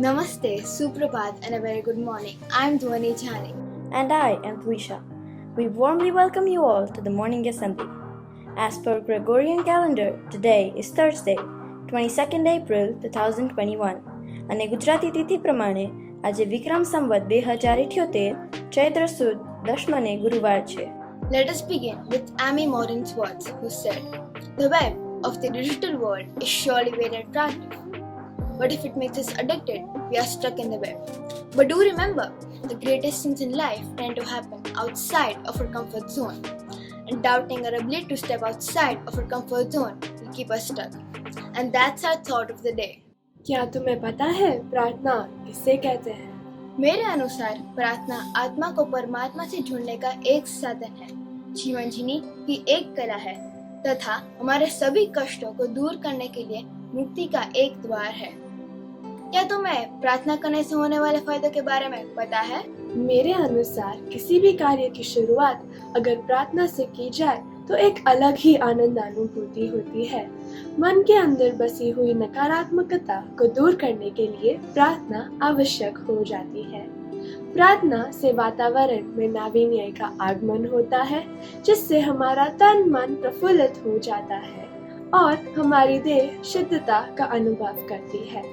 Namaste, Suprabhat, and a very good morning. I'm Dhwani Jhani. And I am Twisha. We warmly welcome you all to the morning assembly. As per Gregorian calendar, today is Thursday, 22nd April 2021. અને ગુજરાતી તિથિ પ્રમાણે આજે વિક્રમ સંવત 2078 ચૈત્ર સુદ 10મને ગુરુવાર છે. Let us begin with Amy Morin's words, who said, "The web of the digital world is surely very attractive. But if it makes us addicted, we are stuck in the web. But do remember, the greatest things in life tend to happen outside of our comfort zone. And doubting our ability to step outside of our comfort zone will keep us stuck. And that's our thought of the day." क्या तुम्हें पता है प्रार्थना किसे कहते हैं? मेरे अनुसार प्रार्थना आत्मा को परमात्मा से जुड़ने का एक साधन है, जीवन जीने की एक कला है तथा हमारे सभी कष्टों को दूर करने के लिए मुक्ति का एक द्वार है. क्या तुम्हें प्रार्थना करने से होने वाले फायदों के बारे में पता है? मेरे अनुसार किसी भी कार्य की शुरुआत अगर प्रार्थना से की जाए तो एक अलग ही आनंद अनुभूति होती है. मन के अंदर बसी हुई नकारात्मकता को दूर करने के लिए प्रार्थना आवश्यक हो जाती है. प्रार्थना से वातावरण में नावीन्य का आगमन होता है, जिससे हमारा तन मन प्रफुल्लित हो जाता है और हमारी देह शुद्धता का अनुभव करती है.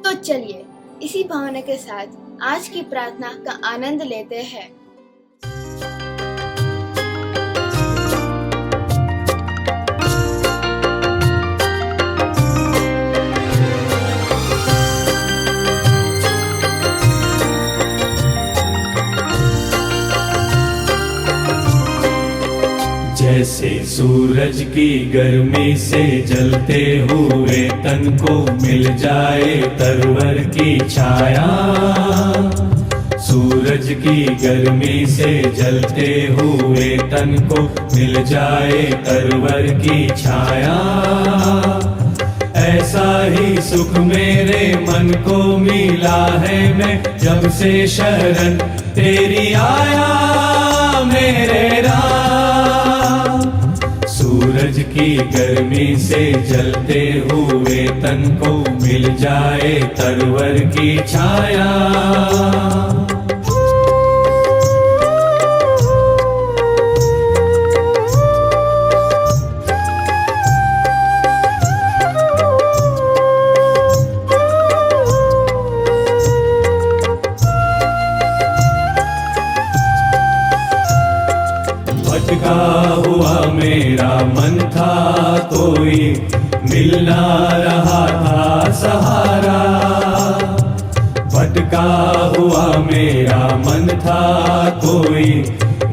तो चलिए इसी भावना के साथ आज की प्रार्थना का आनंद लेते हैं. जैसे सूरज की गर्मी से जलते हुए तन को मिल जाए तरवर की छाया. सूरज की गर्मी से जलते हुए तन को मिल जाए तरवर की छाया. ऐसा ही सुख मेरे मन को मिला है, मैं जब से शरण तेरी आया मेरे राम. सूरज की गर्मी से जलते हुए तन को मिल जाए तरवर की छाया. भटका हुआ मेरा मन था, कोई मिल ना रहा था सहारा. भटका हुआ मेरा मन था, कोई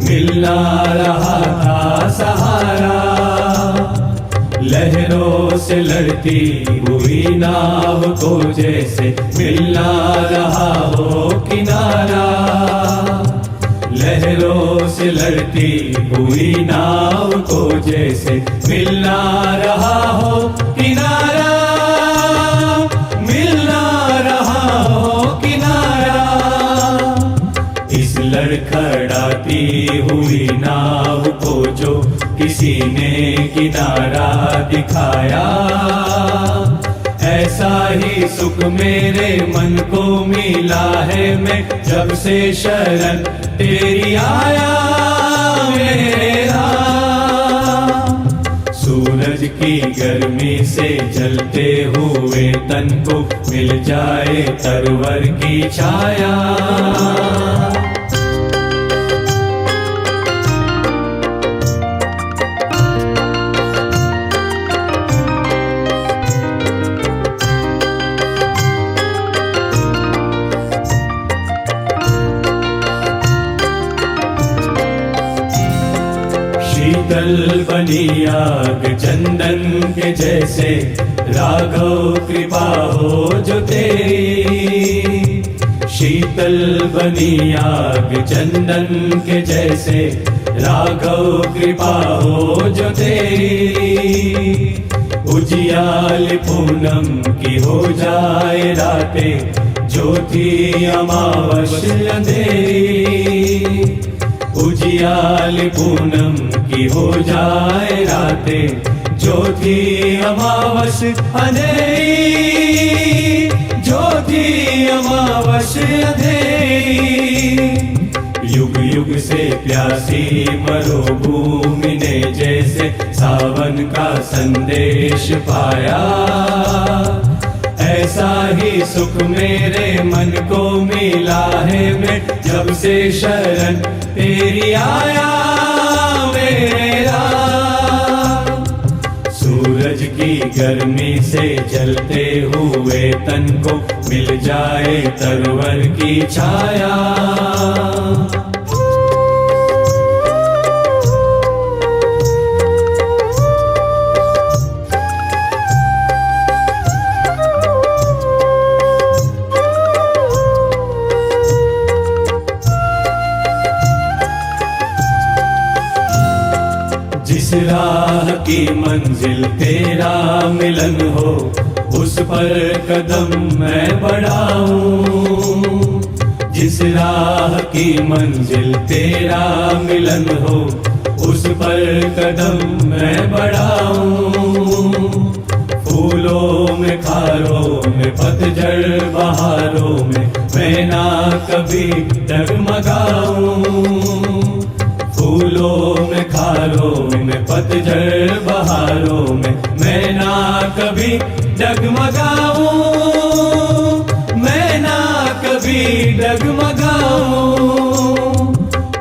मिल ना रहा था सहारा. लहरों से लड़ती हुई नाव को जैसे मिल ना रहा हो किनारा. लहरों से लड़ती हुई नाव को जैसे मिल ना रहा हो किनारा. मिल ना रहा हो किनारा. इस लड़खड़ाती हुई नाव को जो किसी ने किनारा दिखाया, ऐसा ही सुख मेरे मन को मिला है, मैं जब से शरण तेरी आया मेरे राम. सूरज की गर्मी से जलते हुए तन को मिल जाए तरवर की छाया. शीतल बनी आग चंदन के जैसे, राघव कृपा हो जो तेरी. शीतल बनी आग चंदन के जैसे, राघव कृपा हो जो तेरी. उजियाल पूनम की हो जाए रातें, ज्योति अमावस्या अंधेरी. उजियाल पूनम की हो जाए रातें, जो जो थी अमावस अंधेरी, जो थी अमावस अंधेरी। युग युग से प्यासी मरुभूमि ने जैसे सावन का संदेश पाया, ऐसा ही सुख मेरे मन को मिला है। मैं जब से शरण तेरी आया मेरे राम। सूरज की गर्मी से जलते हुए तन को मिल जाए तरवर की छाया। जिस राह की मंजिल तेरा मिलन हो, उस पर कदम मैं बढ़ाऊं। जिस राह की मंजिल तेरा मिलन हो, उस पर कदम मैं बढ़ाऊं। फूलों में खारों में पतझड़ बहारों में मैं ना कभी डगमगाऊं। फूलों में खारों में पतझड़ बहारों में मैं ना कभी डगमगाऊं, मैं ना कभी डगमगाऊं।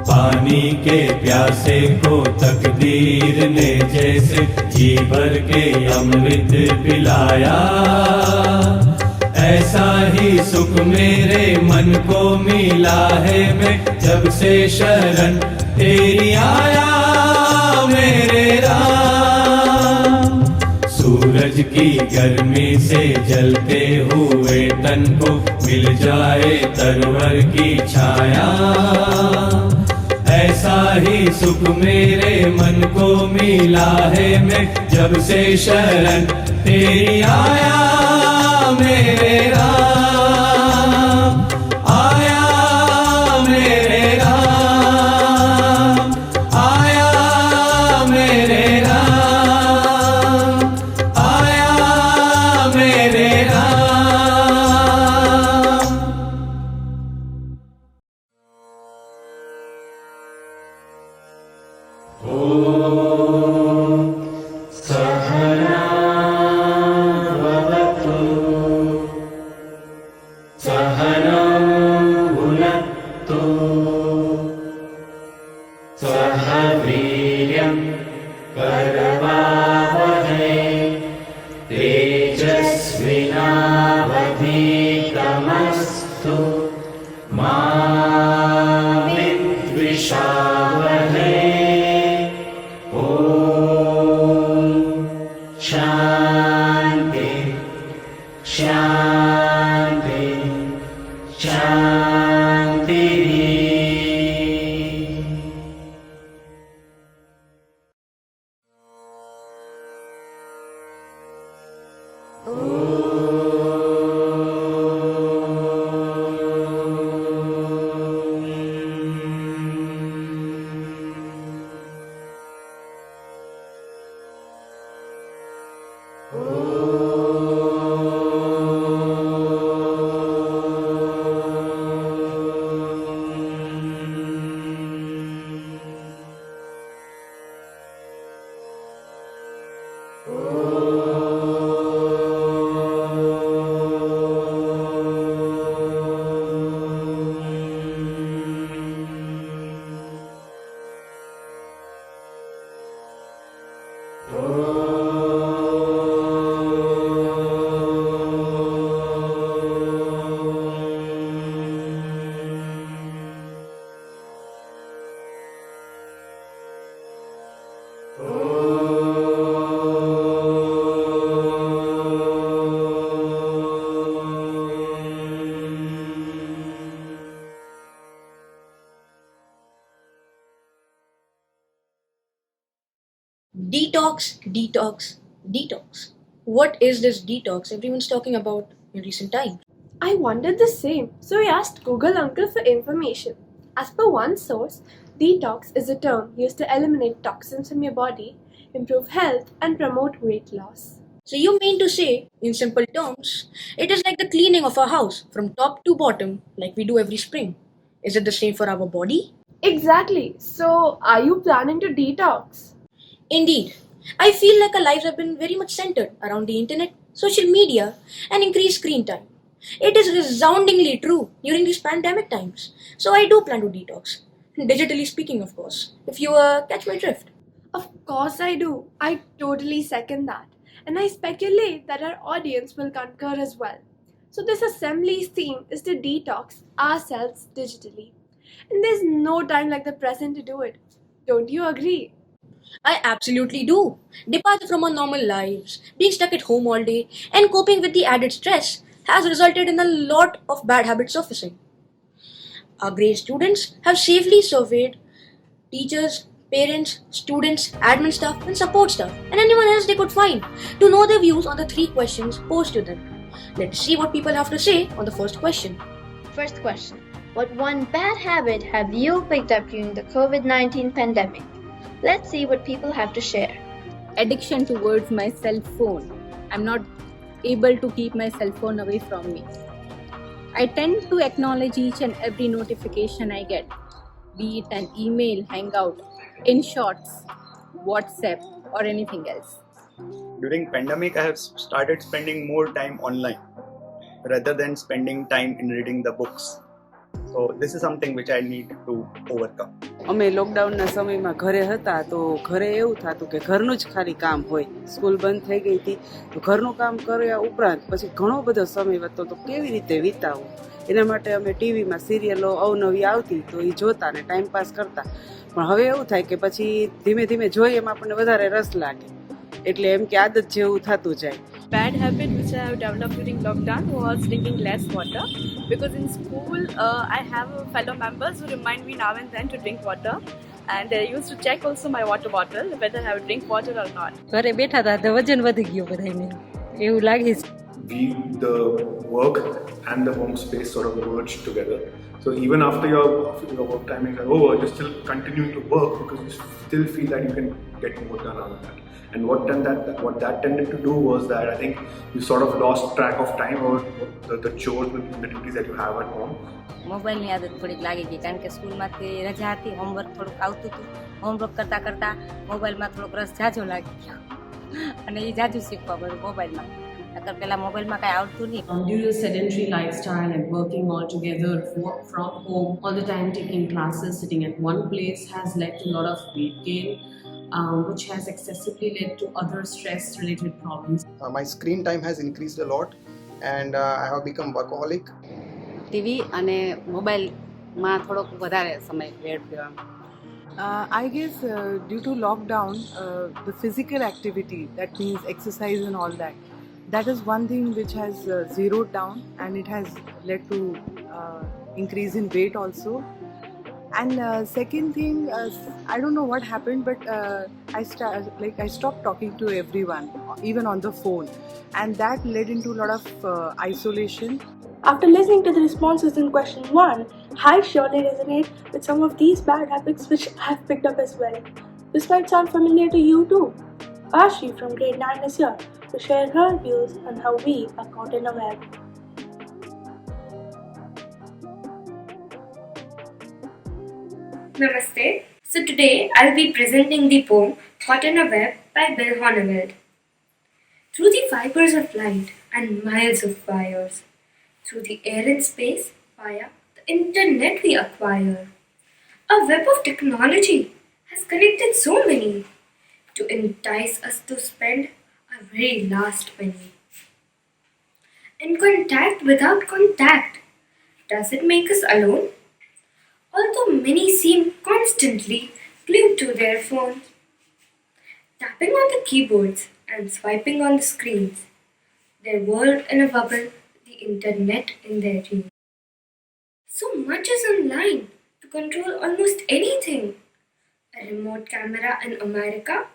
पानी के प्यासे को तकदीर ने जैसे जी भर के अमृत पिलाया, ऐसा ही सुख मेरे मन को मिला है। मैं जब से शरण तेरी आया मेरे राम। सूरज की गर्मी से जलते हुए तन को मिल जाए तरवर की छाया, ऐसा ही सुख मेरे मन को मिला है। मैं जब से शरण तेरी आया मेरे राम, आया मेरे राम, आया मेरे राम, आया मेरे राम। ओम सहना भवतु, सहनौ भुनक्तु, सह वीर्यं करवावहै, तेजस्विनावधीतमस्तु मा विद्विषावहै। ओम शांति शांति शांति। Detox, detox, detox. What is this detox everyone's talking about in recent times? I wondered the same, so I asked Google Uncle for information. As per one source, detox is a term used to eliminate toxins from your body, improve health, and promote weight loss. So you mean to say, in simple terms, it is like the cleaning of a house from top to bottom, like we do every spring. Is it the same for our body? Exactly. So, are you planning to detox? Indeed, I feel like our lives have been very much centered around the internet, social media, and increased screen time. It is resoundingly true during these pandemic times. So I do plan to detox. Digitally speaking, of course, if you catch my drift. Of course, I do. I totally second that. And I speculate that our audience will concur as well. So, this assembly's theme is to detox ourselves digitally. And there's no time like the present to do it. Don't you agree? I absolutely do. Departure from our normal lives, being stuck at home all day, and coping with the added stress has resulted in a lot of bad habits surfacing. Our grade students have safely surveyed teachers, parents, students, admin staff, and support staff, and anyone else they could find to know their views on the three questions posed to them. Let's see what people have to say on the first question. First question. What one bad habit have you picked up during the COVID-19 pandemic? Let's see what people have to share. Addiction towards my cell phone. I'm not able to keep my cell phone away from me. I tend to acknowledge each and every notification I get, be it an email, hangout, in shorts, WhatsApp, or anything else. During pandemic, I have started spending more time online rather than spending time in reading the books. So this is something which I need to overcome. અમે લોકડાઉનના સમયમાં ઘરે હતા તો ઘરે એવું થતું કે ઘરનું જ ખાલી કામ હોય. સ્કૂલ બંધ થઈ ગઈ હતી તો ઘરનું કામ કર્યા ઉપરાંત પછી ઘણો બધો સમય વધતો તો કેવી રીતે વિતાવવો એના માટે અમે ટીવીમાં સિરિયલો અવનવી આવતી તો એ જોતા ને ટાઈમ પાસ કરતા. પણ હવે એવું થાય કે પછી ધીમે ધીમે જોઈએ એમ આપણને વધારે રસ લાગે એટલે એમ કે આદત જેવું થતું જાય. Bad habit which I have developed during lockdown was drinking less water, because in school I have fellow members who remind me now and then to drink water, and I used to check also my water bottle whether I have drink water or not. ઘરે બેઠા હતા તો વજન વધી ગયું બધાને એવું લાગે છે. The work and the home space sort of merge together. So even after your work timings are over, you're still continuing to work because you still feel that you can get more done out of that. And what that tended to do was that I think you sort of lost track of time or the chores and the duties that you have at home. મોબાઈલની આદત થોડીક લાગી ગઈ કારણ કે સ્કૂલમાંથી રજા હતી, હોમવર્ક થોડુંક આવતું હતું. હોમવર્ક કરતાં કરતાં મોબાઈલમાં થોડોક રસ જાજો લાગી ગયો અને એ જાજુ શીખવા બધું મોબાઈલમાં. નકર પહેલાં મોબાઈલમાં કાંઈ આવતું નહીં. Due to a sedentary lifestyle and working all together, work from home, all the time taking classes, sitting at one place has led to a lot of weight gain, which has excessively led to other stress-related problems. My screen time has increased a lot and I have become workaholic. TV અને મોબાઈલમાં થોડોક વધારે સમય વેડફ્યો. I guess due to lockdown, the physical activity, that means exercise and all that, that is one thing which has zeroed down and it has led to increase in weight also. And second thing, I don't know what happened, but I stopped talking to everyone, even on the phone, and that led into a lot of isolation. After listening to the responses in question 1, I surely resonate with some of these bad habits which I have picked up as well. This might sound familiar to you too. Ashi from grade 9 is here to share her views on how we are caught in a web. Namaste. So today I'll be presenting the poem Caught in a Web by Bill Honneveld. Through the fibers of light and miles of wires, through the air and space, via the internet we acquire. A web of technology has connected so many to entice us to spend our very last penny. In contact without contact, does it make us alone? Although many seem constantly glued to their phones, tapping on the keyboards and swiping on the screens, their world in a bubble, the internet in their dream. So much is online to control almost anything. A remote camera in America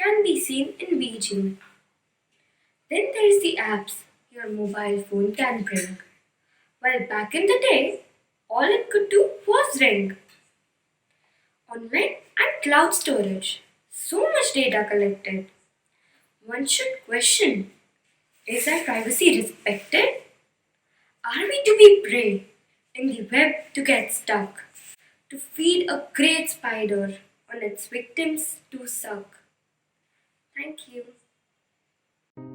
can be seen in Beijing. Then there's the apps your mobile phone can bring. While back in the day, all it could do was ring. Online and cloud storage, So much data collected. One should question, is our privacy respected? Are we to be prey in the web to get stuck? To feed a great spider on its victims to suck? Thank you.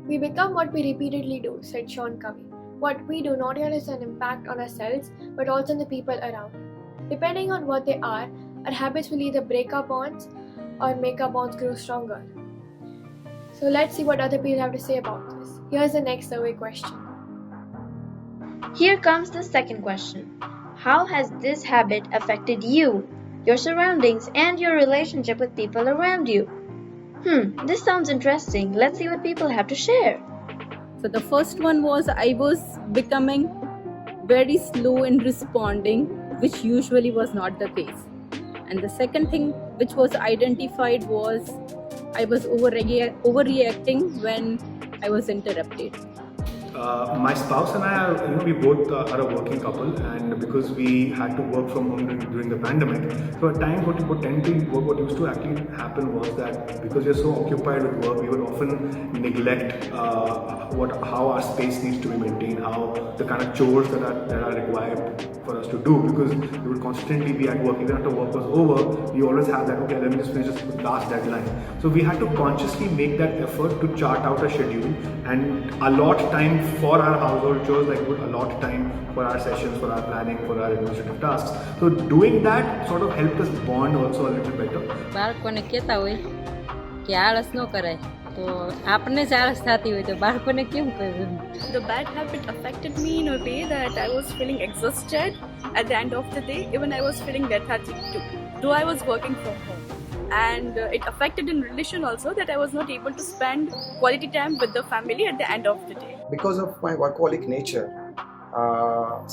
We become what we repeatedly do, said Sean Covey. What we do not only has an impact on ourselves, but also on the people around. Depending on what they are, our habits will either break our bonds or make our bonds grow stronger. So let's see what other people have to say about this. Here's the next survey question. Here comes the second question. How has this habit affected you, your surroundings, and your relationship with people around you? This sounds interesting. Let's see what people have to share. So the first one was I was becoming very slow in responding, which usually was not the case. And the second thing which was identified was I was overreacting when I was interrupted. My spouse and I, we both are a working couple, and because we had to work from home during the pandemic, so at times what used to actually happen was that because we are so occupied with work, we would often neglect how our space needs to be maintained, how the kind of chores that are required for us to do, because we would constantly be at work. Even after work was over, we always have that, okay, let me just finish this last deadline. So we had to consciously make that effort to chart out a schedule and allot time for our household chores, like would allot time for our sessions, for our planning, for our administrative tasks. So doing that sort of helped us bond also a little better. બાળકોને કહેતા હોય કે આળસ ન કરાય તો આપણે જ આળસ થતી હોય તો બાળકોને કેમ કહેવું? The bad habit affected me in a way that I was feeling exhausted at the end of the day. Even I was feeling lethargic too, though I was working from home. And it affected in relation also, that I was not able to spend quality time with the family at the end of the day. Because of my workaholic nature,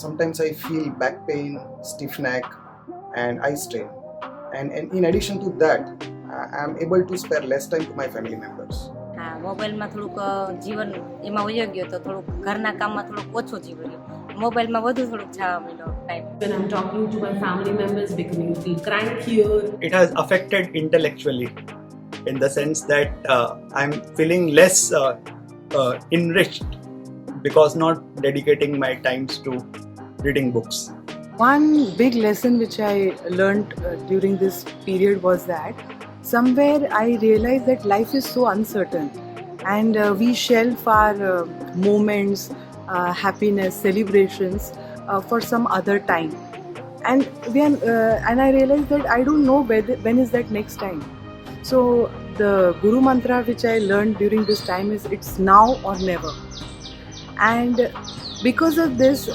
sometimes I feel back pain, stiff neck, and eye strain. And in addition to that, I am able to spare less time to my family members. મોબાઈલમાં થોડુંક જીવન એમાં વયો ગયો તો થોડુંક ઘરના કામમાં થોડુંક ઓછું જીવન રહ્યું. મોબાઈલમાં વધુ થોડુંક છાવા મળ્યો time. When I'm talking to my family members, becoming a little crankier. It has affected intellectually in the sense that I'm feeling less enriched because not dedicating my times to reading books. One big lesson which I learned during this period was that somewhere I realized that life is so uncertain, and we shelf our moments, happiness, celebrations for some other time. And I realized that I don't know when is that next time. So the Guru mantra which I learned during this time is, it's now or never. And because of this,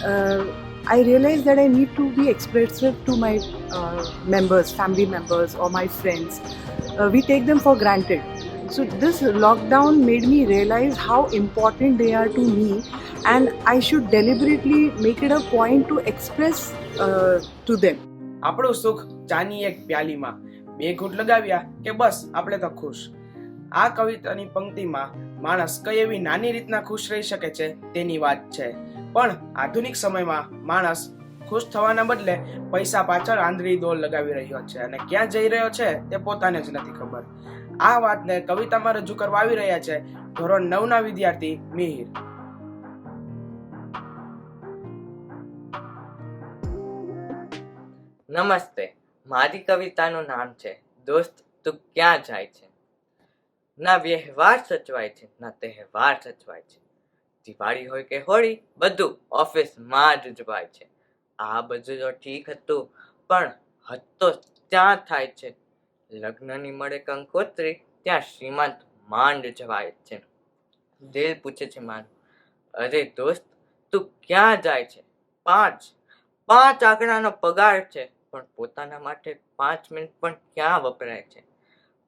I realized that I need to be expressive to my members, family members, or my friends. We take them for granted. So this lockdown made me realize how important they are to me, and I should deliberately make it a point to express to them. આપણું સુખ ચાની એક પ્યાલીમાં બે ઘૂંટ લગાવ્યા કે બસ આપણે તો ખુશ. આ કવિતાની પંક્તિમાં માણસ કઈ એવી નાની રીતના ખુશ રહી શકે છે તેની વાત છે. પણ આધુનિક સમયમાં માણસ ખુશ થવાના બદલે પૈસા પાછળ આંધળી દોડ લગાવી રહ્યો છે અને ક્યાં જઈ રહ્યો છે તે પોતાને જ નથી ખબર. આ વાતને કવિતામાં રજૂ કરવા આવી રહ્યા છે ધોરણ 9 ના વિદ્યાર્થી મિહિર. નમસ્તે, મારી કવિતાનું નામ છે દોસ્ત તું ક્યાં જાય છે. ના વ્યવહાર સચવાય છે, ના તહેવાર સચવાય છે. દિવાળી હોય કે હોળી બધું ઓફિસમાં જ ઉજવાય છે. આ બધું તો ઠીક હતું, પણ હતો ત્યાં થાય છે. લગ્નની મળે કંકોત્રી ત્યાં શ્રીમંત માંડ જવાય છે. દિલ પૂછે છે મારું, અરે દોસ્ત તું ક્યાં જાય છે. પાંચ આંકડાનો પગાર છે, પણ પોતાના માટે 5 મિનિટ પણ ક્યાં વપરાય છે.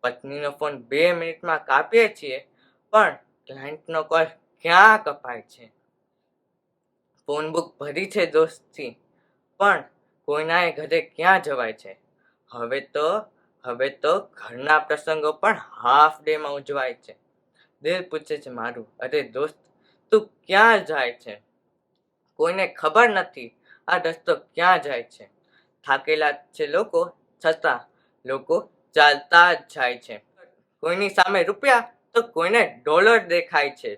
પત્નીનો ફોન 2 મિનિટમાં કાપીએ છીએ, પણ ક્લાયન્ટનો કોલ ક્યાં કપાય છે. ફોન બુક ભરી છે દોસ્તથી, પણ કોઈનાએ ઘરે ક્યાં જવાય છે. હવે તો ઘરના પ્રસંગો પણ હાફ ડેમાં ઉજવાય છે. દિલ પૂછે છે મારું, અરે દોસ્ત તું ક્યાં જાય છે. કોઈને ખબર નથી આ રસ્તો ક્યાં જાય છે. થાકેલા છે લોકો, છતાં લોકો ચાલતા જ જાય છે. કોઈની સામે રૂપિયા તો કોઈને ડોલર દેખાય છે.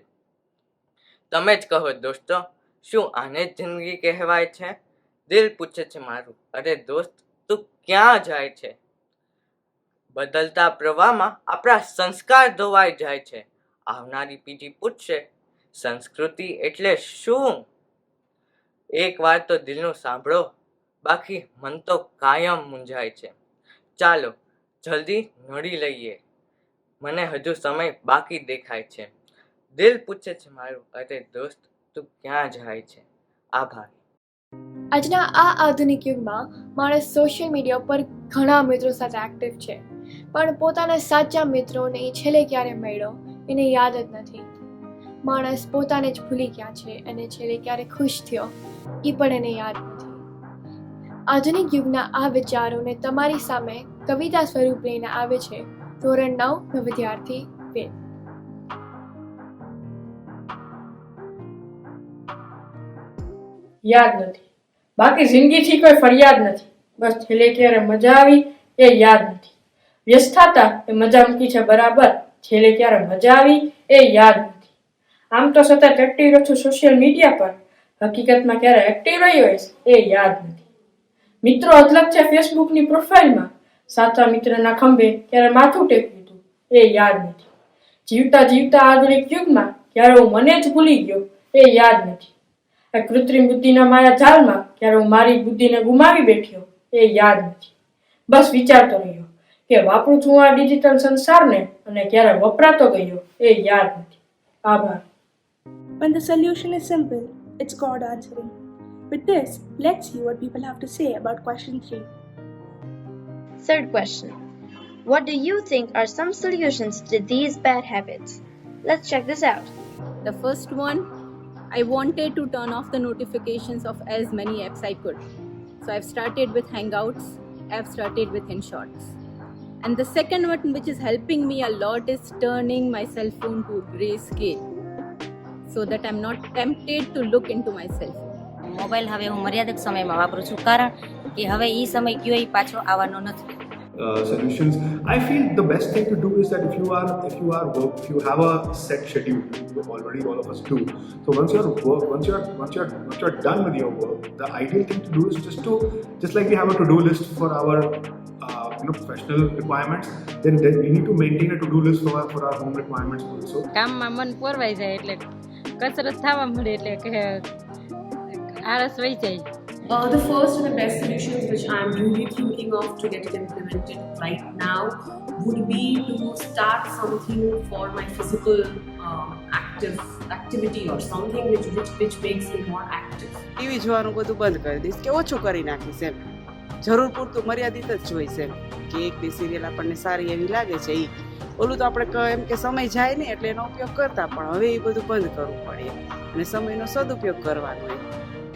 તમે જ કહો દોસ્તો, શું આને જ જિંદગી કહેવાય છે? દિલ પૂછે છે મારું, અરે દોસ્ત તું ક્યાં જાય છે? બદલતા પ્રવાહમાં આપણા સંસ્કાર ધોવાઈ જાય છે. આવનારી પેઢી પૂછશે સંસ્કૃતિ એટલે શું? એક વાર તો દિલનું સાંભળો, બાકી મન તો કાયમ મૂંઝાય છે. ચાલો જલ્દી નડી લઈએ, મને હજુ સમય બાકી દેખાય છે. દિલ પૂછે છે મારું, અરે દોસ્ત તું ક્યાં જાય છે? આભાર. આજના આ આધુનિક યુગમાં માણસ સોશિયલ મીડિયા પર ઘણા મિત્રો સાથે એક્ટિવ છે, પણ પોતાના સાચા મિત્રોને છેલ્લે ક્યારે મળ્યો એને યાદ જ નથી. માણસ પોતાને જ ભૂલી ગયા છે અને છેલ્લે ક્યારે ખુશ થયો એ પણ એને યાદ નથી. આધુનિક યુગના આ વિચારોને તમારી સામે કવિતા સ્વરૂપ લઈને આવે છે ધોરણ 9 નો વિદ્યાર્થી વેદ. યાદ નથી, બાકી જિંદગીથી કોઈ ફરિયાદ નથી. બસ છેલ્લે ક્યારે મજા આવી એ યાદ નથી. વ્યસ્તતા એ મજા મૂકી છે બરાબર, છેલ્લે ક્યારે મજા આવી એ યાદ નથી. આમ તો સતત એક્ટિવ રહું છું સોશિયલ મીડિયા પર, હકીકતમાં ક્યારે એક્ટિવ રહ્યો હોઈશ એ યાદ નથી. મિત્રો અદલક છે ફેસબુકની પ્રોફાઇલમાં, સાચા મિત્રના ખંભે ક્યારે માથું ટેકવ્યું હતું એ યાદ નથી. જીવતા જીવતા આધુનિક યુગમાં ક્યારે હું મને જ ભૂલી ગયો એ યાદ નથી. આ કૃત્રિમ બુદ્ધિના માયા જાળમાં ક્યારે હું મારી બુદ્ધિને ગુમાવી બેઠ્યો એ યાદ નથી. બસ વિચારતો રહ્યો કે વાપરું છું આ ડિજિટલ સંસારને અને ક્યારે વપરાતો ગયો એ યાદ નથી. આભાર. When the solution is simple, it's God answering. With this, let's see what people have to say about question 3. Third question. What do you think are some solutions to these bad habits? Let's check this out. The first one, I wanted to turn off the notifications of as many apps I could. So I've started with Hangouts, I've started with InShots. And the second one, which is helping me a lot, is turning my cell phone to grayscale so that I'm not tempted to look into my cell phone. Mobile હવે હું મર્યાદિત સમયમાં વાપરું છું, કારણ કે હવે એ સમય કયો એ પાછો આવવાનો નથી. Solutions. I feel the best thing to do is that if you have a set schedule, already all of us do. So once you're done with your work, the ideal thing to do is just like we have a to-do list for our professional requirements, then we need to maintain a to-do list for our home requirements also. કામમાં મન પોરવાઈ જાય એટલે કસરત થવા મળે એટલે કે આળસ વહી જાય. The first and the best solutions which I'm really thinking of to get it implemented right now would be to start something for my physical activity or something which makes me more active. TV જોવાનું બધું બંધ કરી દઈશ કે ઓછું કરી નાખીશ એમ. જરૂર પૂરતું મર્યાદિત જ જોઈશ એમ કે એક બે સિરિયલ આપણને સારી એવી લાગે છે એ. ઓલું તો આપણે એમ કે સમય જાય નહીં એટલે એનો ઉપયોગ કરતા, પણ હવે એ બધું બંધ કરવું પડે અને સમયનો સદુપયોગ કરવાનો એમ.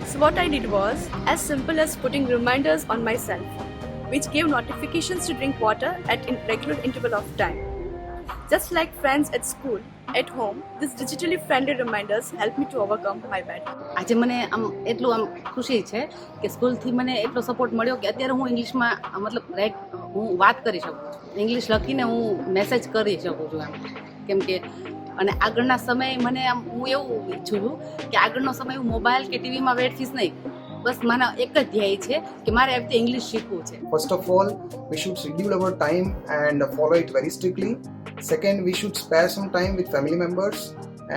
So what I did was as simple as putting reminders on my cell phone, which gave notifications to drink water at regular interval of time. Just like friends at school, at home, these digitally friendly reminders help me to overcome my bad. આજે મને આમ એટલું આમ ખુશી છે કે સ્કૂલથી મને એટલો સપોર્ટ મળ્યો કે અત્યારે હું ઇંગ્લિશમાં મતલબ હું વાત કરી શકું છું, ઇંગ્લિશ લખીને હું મેસેજ કરી શકું છું એમ. કેમ કે અને આગળના સમય મને આમ હું એવું ઈચ્છું છું કે આગળનો સમય હું મોબાઈલ કે ટીવીમાં વેઠીશ નહીં. બસ મારા એક જ ધ્યેય છે કે મારે આવી રીતે ઇંગ્લિશ શીખવું છે. First of all, we should schedule our time and follow it very strictly. Second, we should spare some time with family members.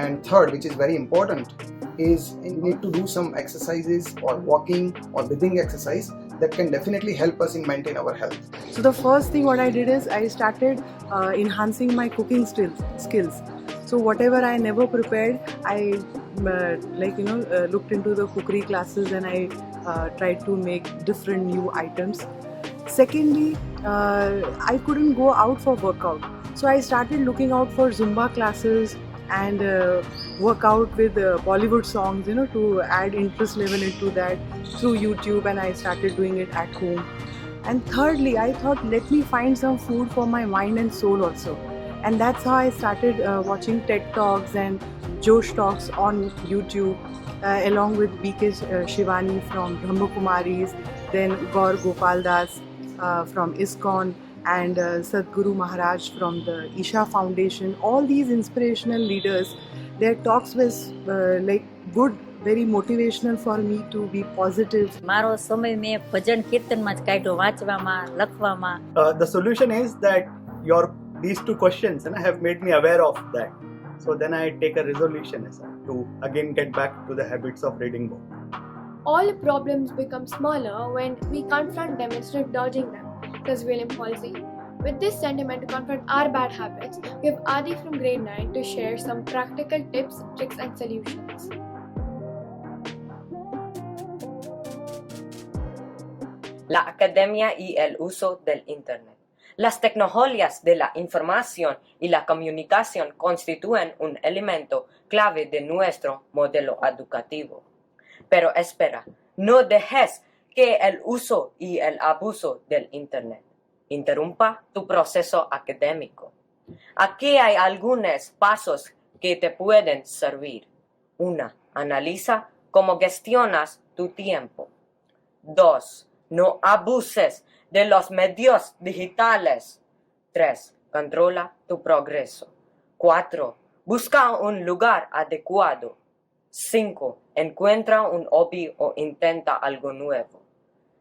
And third, which is very important, is we need to do some exercises or walking or breathing exercise that can definitely help us in maintain our health. So the first thing what I did is I started enhancing my cooking skills. So whatever I never prepared, I looked into the cookery classes and I tried to make different new items. Secondly, I couldn't go out for workout. So I started looking out for Zumba classes and work out with Bollywood songs, to add interest level into that through YouTube, and I started doing it at home. And thirdly, I thought, let me find some food for my mind and soul also. And that's how I started watching TED Talks and Josh Talks on YouTube, along with BK Shivani from Brahma Kumaris, then Gaur Gopal Das from ISKCON, and Sadhguru Maharaj from the Isha Foundation, all these inspirational leaders, their talks was like good, very motivational for me to be positive. મારો સમય મેં ભજન કીર્તનમાં જ કાઢ્યો, વાંચવામાં, લખવામાં. The solution is that these two questions have made me aware of that. So then I take a resolution to again get back to the habits of reading book. All problems become smaller when we confront them instead of dodging them, says William Halsey. With this sentiment to confront our bad habits, we have Adi from grade 9 to share some practical tips, tricks and solutions. La academia y el uso del Internet. Las tecnologías de la información y la comunicación constituyen un elemento clave de nuestro modelo educativo. Pero espera, no dejes que el uso y el abuso del Internet interrumpa tu proceso académico. Aquí hay algunos pasos que te pueden servir. 1. Analiza cómo gestionas tu tiempo. 2. No abuses de los medios digitales. 3. Controla tu progreso. 4. Busca un lugar adecuado. 5. Encuentra un hobby o intenta algo nuevo.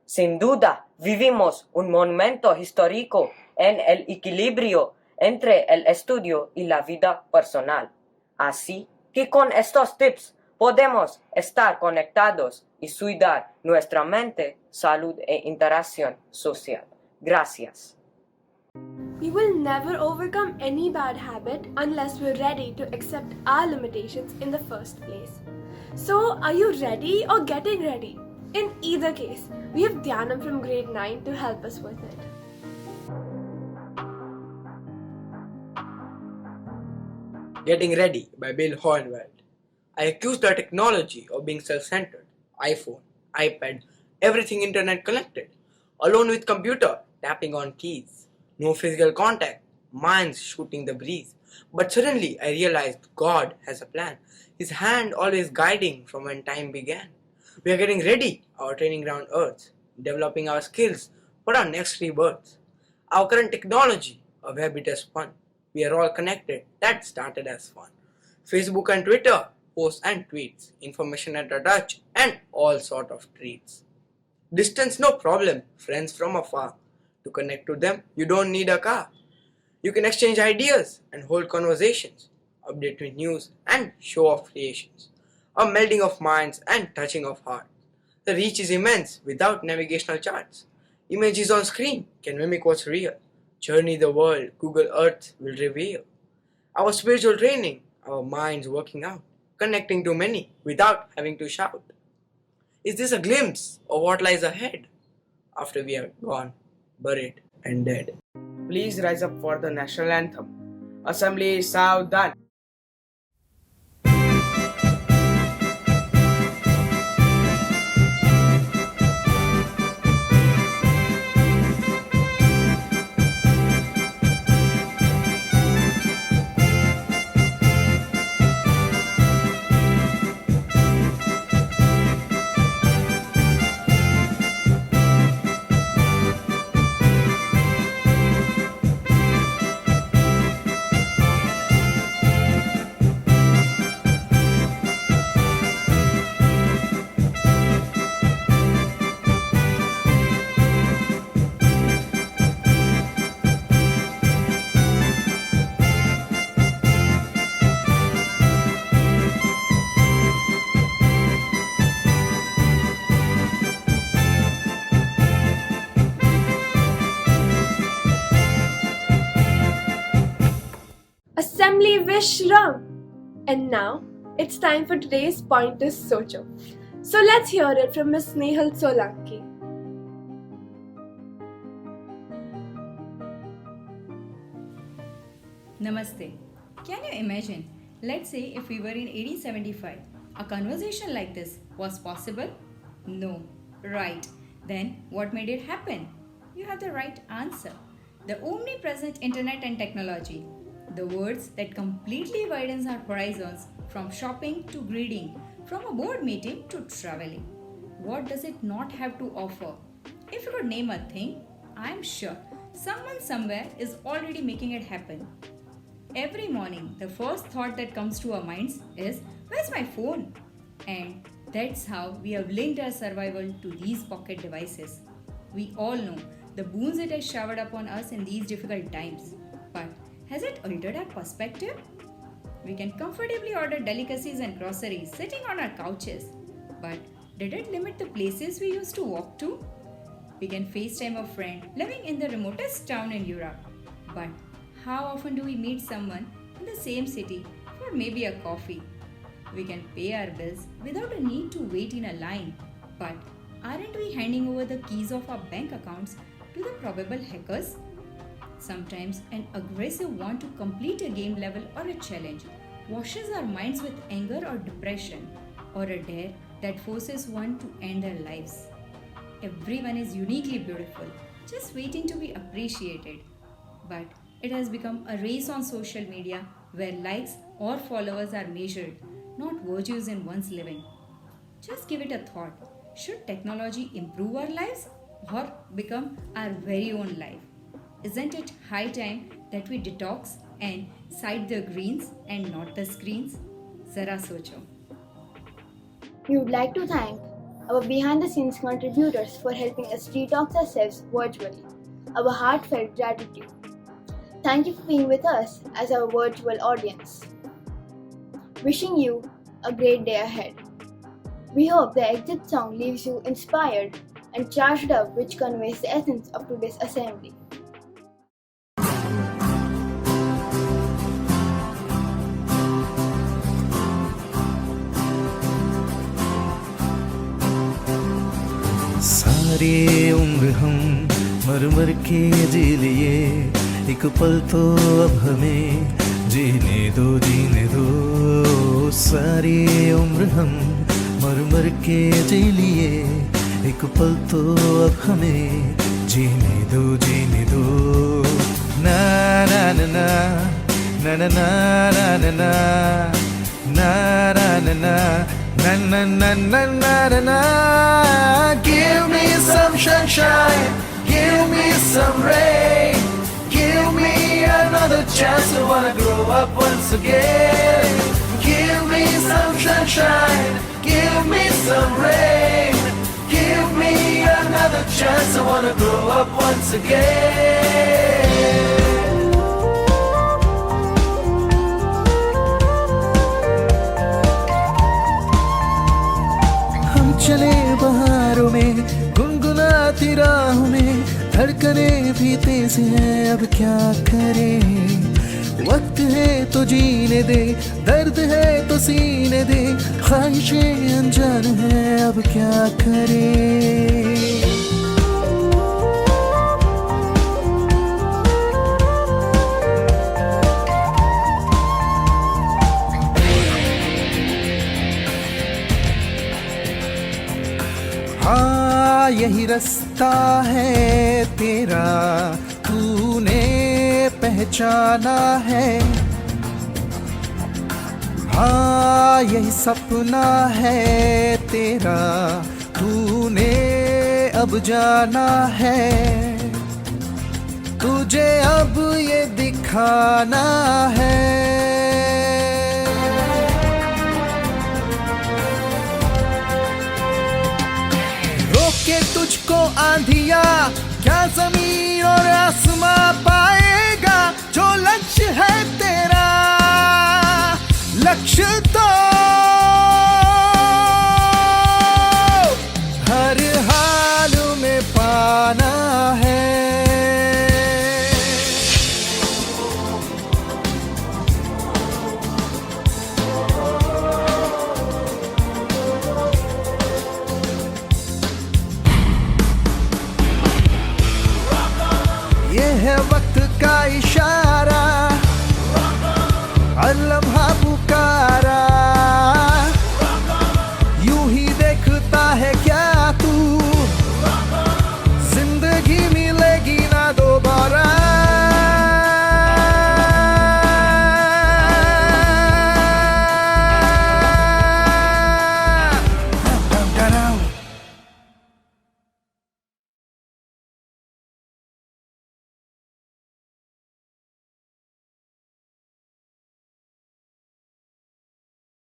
Sin duda, vivimos un momento histórico en el equilibrio entre el estudio y la vida personal. Así que con estos tips podemos estar conectados y cuidar nuestra mente, salud e interacción social. Gracias. We will never overcome any bad habit unless we're ready to accept our limitations in the first place. So, are you ready or getting ready? In either case, we have Dhyanam from grade 9 to help us with it. Getting Ready by Bill Hornwell. I accuse the technology of being self-centered. iPhone, iPad, everything internet connected. Alone with computer, tapping on keys. No physical contact, minds shooting the breeze. But suddenly I realized God has a plan. His hand always guiding from when time began. We are getting ready, our training ground Earth, developing our skills for our next rebirth. Our current technology, a web it is fun. We are all connected, that started as fun. Facebook and Twitter, posts and tweets, information at our touch, and all sort of treats. Distance no problem, friends from afar. To connect to them, you don't need a car. You can exchange ideas and hold conversations, update with news and show off creations. A melding of minds and touching of heart. The reach is immense without navigational charts. Images on screen can mimic what's real. Journey the world, Google Earth will reveal. Our spiritual training, our minds working out, connecting to many without having to shout. Is this a glimpse of what lies ahead after we are gone, buried and dead? Please rise up for the national anthem. Assembly Saudhan. Assembly Vishram! And now, it's time for today's Pointers Socho. So let's hear it from Miss Snehal Solanki. Namaste. Can you imagine? Let's say if we were in 1875, a conversation like this was possible? No. Right. Then what made it happen? You have the right answer. The omnipresent internet and technology. The words that completely widens our horizons from shopping to reading, from a board meeting to traveling. What does it not have to offer? If you could name a thing, I'm sure someone somewhere is already making it happen. Every morning, the first thought that comes to our minds is, where's my phone? And that's how we have linked our survival to these pocket devices. We all know the boons it has showered upon us in these difficult times. But has it altered our perspective? We can comfortably order delicacies and groceries sitting on our couches. But did it limit the places we used to walk to? We can FaceTime a friend living in the remotest town in Europe. But how often do we meet someone in the same city for maybe a coffee? We can pay our bills without a need to wait in a line. But aren't we handing over the keys of our bank accounts to the probable hackers? Sometimes an aggressive want to complete a game level or a challenge washes our minds with anger or depression, or a dare that forces one to end their lives. Everyone is uniquely beautiful, just waiting to be appreciated. But it has become a race on social media where likes or followers are measured, not virtues in one's living. Just give it a thought. Should technology improve our lives or become our very own life? Isn't it high time that we detox and sight the greens and not the screens? Zara socho. We would like to thank our behind the scenes contributors for helping us detox ourselves virtually. Our heartfelt gratitude. Thank you for being with us as our virtual audience. Wishing you a great day ahead. We hope the exit song leaves you inspired and charged up, which conveys the essence of today's assembly. सारी उम्र हम मर मर के जी लिए, एक पल तो अब हमें जीने दो। सारी उम्र हम मर मर के जी लिए, एक पल तो अब हमें जीने दो। ना ना ना ना ना ना ना ना ना ना ना ना ना na na na na na na na. Give me some sunshine, give me some rain, give me another chance. I wanna grow up once again. Give me some sunshine, give me some rain, give me another chance. I wanna grow up once again. चले बहारों में गुनगुनाती राहों में, धड़कने भी तेज हैं अब क्या करें। वक्त है तो जीने दे, दर्द है तो सीने दे, ख्वाहिशें अनजान हैं अब क्या करें। हाँ यही रास्ता है तेरा, तूने पहचाना है। हाँ यही सपना है तेरा, तूने अब जाना है। तुझे अब ये दिखाना है। के तुझको आंधिया क्या जमीन और आसमां पाएगा। जो लक्ष्य है तेरा, लक्ष्य तो हर हाल में पाना है। है वक्त का इशारा, अल्लाह